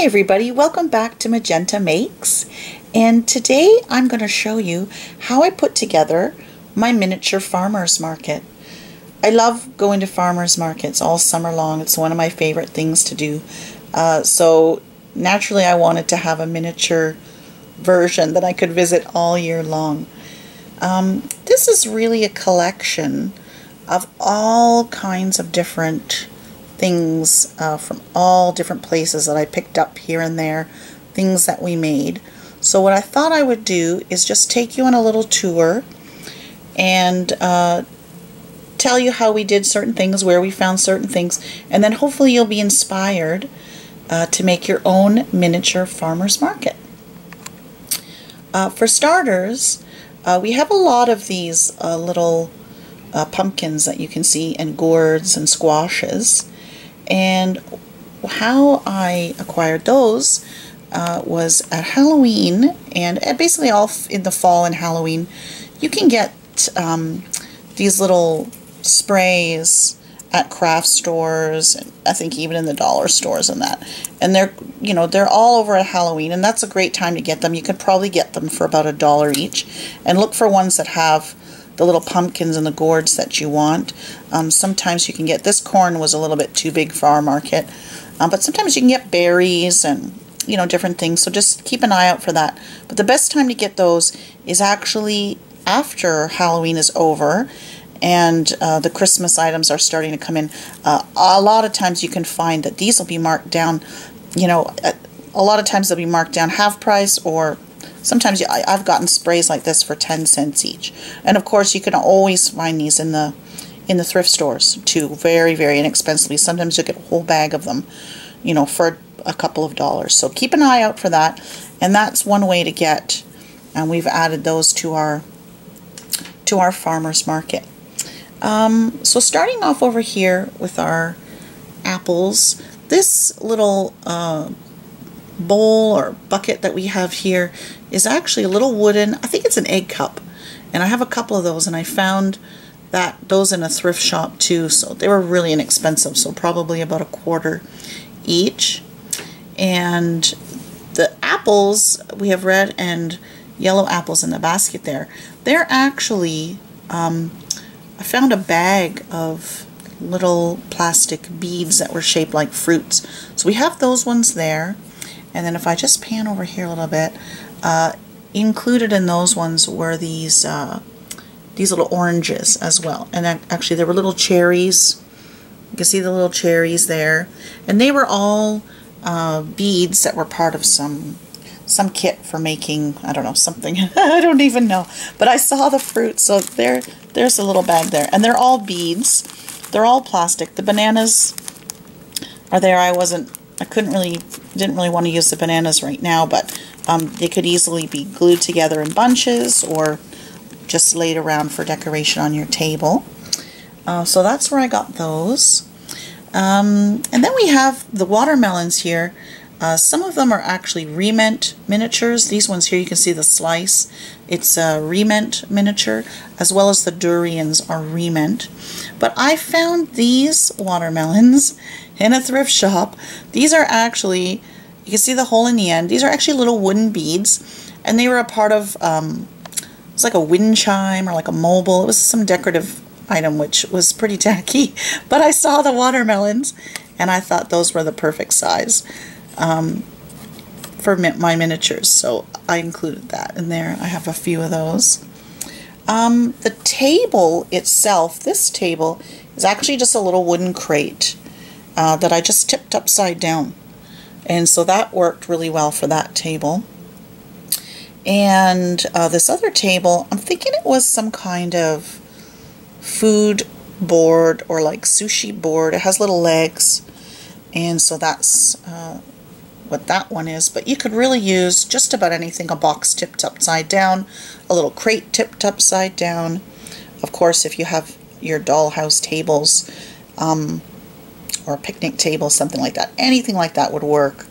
everybody, welcome back to Magenta Makes, and today I'm going to show you how I put together my miniature farmer's market. I love going to farmer's markets all summer long. It's one of my favorite things to do. So naturally I wanted to have a miniature version that I could visit all year long. This is really a collection of all kinds of different things from all different places that I picked up here and there, things that we made. So what I thought I would do is just take you on a little tour and tell you how we did certain things, where we found certain things, and then hopefully you'll be inspired to make your own miniature farmer's market. For starters, we have a lot of these little pumpkins that you can see, and gourds and squashes. And how I acquired those was at Halloween, and basically all in the fall and Halloween you can get these little sprays at craft stores, and I think even in the dollar stores and that. And they're all over at Halloween, and that's a great time to get them. You could probably get them for about $1 each, and look for ones that have the little pumpkins and the gourds that you want. Sometimes you can get, this corn was a little bit too big for our market, but sometimes you can get berries and different things, so just keep an eye out for that. But the best time to get those is actually after Halloween is over and the Christmas items are starting to come in. A lot of times you can find that these will be marked down, a lot of times they'll be marked down half price, or sometimes I've gotten sprays like this for 10 cents each. And of course you can always find these in the thrift stores too, very, very inexpensively. Sometimes you'll get a whole bag of them, for a couple of dollars. So keep an eye out for that. And that's one way to get, and we've added those to our farmer's market. So starting off over here with our apples, this little bowl or bucket that we have here is actually a little wooden, I think it's an egg cup, and I have a couple of those, and I found those in a thrift shop too, so they were really inexpensive, so probably about $1 each. And the apples, we have red and yellow apples in the basket there. They're actually, I found a bag of little plastic beads that were shaped like fruits, so we have those ones there. And then if I just pan over here a little bit, included in those ones were these little oranges as well. And actually there were little cherries. You can see the little cherries there. And they were all beads that were part of some kit for making, I don't know, something. I don't even know. But I saw the fruit, so there's a little bag there. And they're all beads. They're all plastic. The bananas are there. Didn't really want to use the bananas right now, but they could easily be glued together in bunches or just laid around for decoration on your table. So that's where I got those. And then we have the watermelons here. Some of them are actually Rement miniatures. These ones here, you can see the slice. It's a Rement miniature, as well as the durians are Rement. But I found these watermelons in a thrift shop. These are actually, you can see the hole in the end. These are actually little wooden beads, and they were a part of, it's like a wind chime or like a mobile. It was some decorative item, which was pretty tacky. But I saw the watermelons, and I thought those were the perfect size for my miniatures, so I included that in there. I have a few of those. The table itself, this table, is actually just a little wooden crate that I just tipped upside down, and so that worked really well for that table. And this other table, I'm thinking it was some kind of food board or like sushi board. It has little legs, and so that's what that one is. But you could really use just about anything. A box tipped upside down, a little crate tipped upside down. Of course, if you have your dollhouse tables or a picnic table, something like that, anything like that would work.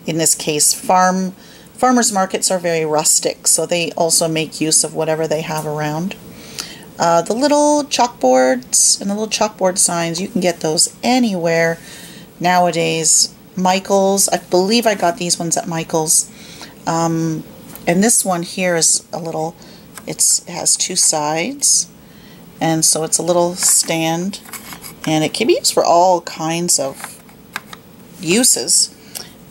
In this case, farmers markets are very rustic, so they also make use of whatever they have around. The little chalkboards and the little chalkboard signs, you can get those anywhere nowadays. Michael's. I believe I got these ones at Michael's. And this one here is a little, it has two sides, and so it's a little stand, and it can be used for all kinds of uses.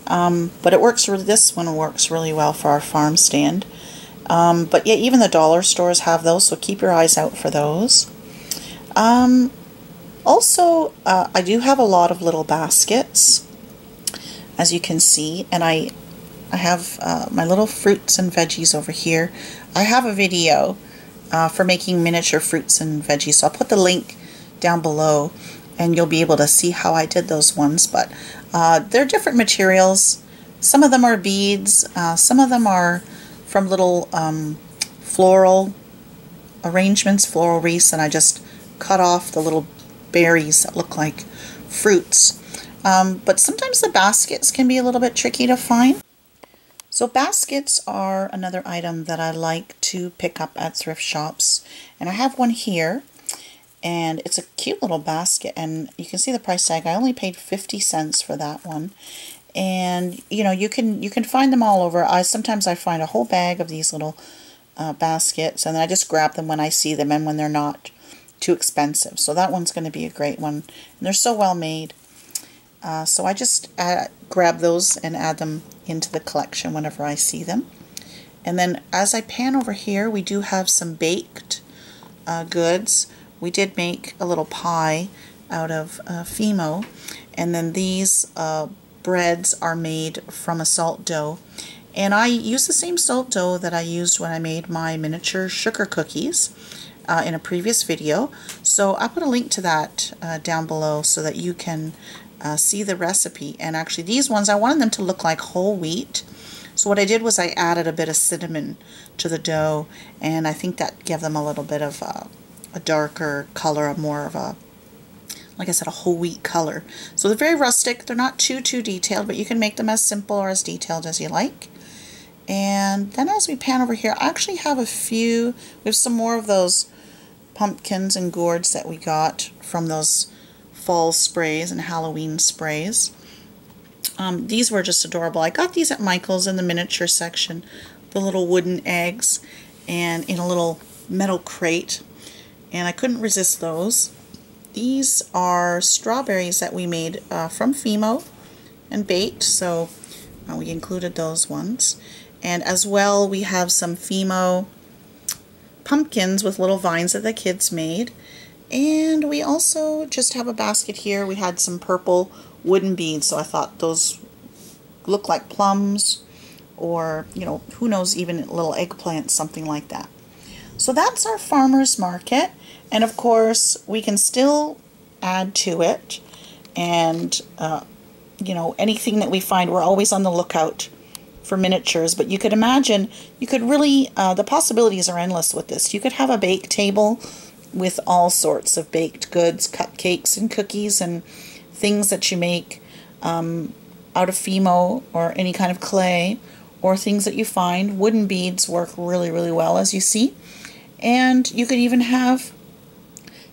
But it works really, this one works really well for our farm stand. But yeah, even the dollar stores have those, so keep your eyes out for those. Also, I do have a lot of little baskets, as you can see, and I have my little fruits and veggies over here. I have a video for making miniature fruits and veggies, so I'll put the link down below and you'll be able to see how I did those ones. But they're different materials. Some of them are beads, some of them are from little floral arrangements, floral wreaths, and I just cut off the little berries that look like fruits. But sometimes the baskets can be a little bit tricky to find. So baskets are another item that I like to pick up at thrift shops. And I have one here, and it's a cute little basket, and you can see the price tag. I only paid 50 cents for that one. And you know, you can find them all over. Sometimes I find a whole bag of these little baskets, and then I just grab them when I see them and when they're not too expensive. So that one's going to be a great one, and they're so well made. So I just grab those and add them into the collection whenever I see them. And then as I pan over here, we do have some baked goods. We did make a little pie out of Fimo, and then these breads are made from a salt dough. And I use the same salt dough that I used when I made my miniature sugar cookies in a previous video. So I'll put a link to that down below so that you can see the recipe. And actually these ones, I wanted them to look like whole wheat. So what I did was I added a bit of cinnamon to the dough, and I think that gave them a little bit of a darker color, more of a, like I said, a whole wheat color. So they're very rustic. They're not too detailed, but you can make them as simple or as detailed as you like. And then as we pan over here, I actually have a few, we have some more of those pumpkins and gourds that we got from those fall sprays and Halloween sprays. These were just adorable. I got these at Michael's in the miniature section, the little wooden eggs, and in a little metal crate, and I couldn't resist those. These are strawberries that we made from Fimo and baked, so we included those ones. And as well, we have some Fimo pumpkins with little vines that the kids made. And we also just have a basket here. We had some purple wooden beads, so I thought those look like plums, or, you know, who knows, even little eggplants, something like that. So that's our farmer's market. And of course, we can still add to it. And, you know, anything that we find, we're always on the lookout for miniatures. But you could imagine, you could really, the possibilities are endless with this. You could have a bake table with all sorts of baked goods, cupcakes and cookies and things that you make out of Fimo or any kind of clay, or things that you find. Wooden beads work really well, as you see. And you could even have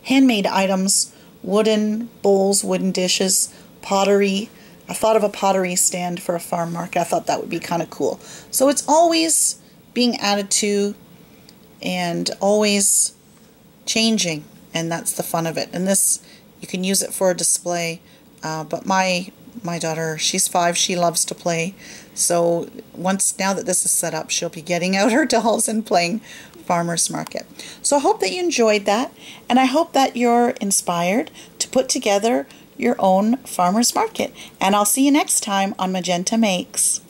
handmade items, wooden bowls, wooden dishes, pottery. I thought of a pottery stand for a farm market. I thought that would be kind of cool. So it's always being added to and always changing, and that's the fun of it. And this, you can use it for a display, but my daughter, she's 5, she loves to play, so now that this is set up, she'll be getting out her dolls and playing farmer's market. So I hope that you enjoyed that, and I hope that you're inspired to put together your own farmer's market, and I'll see you next time on Magenta Makes.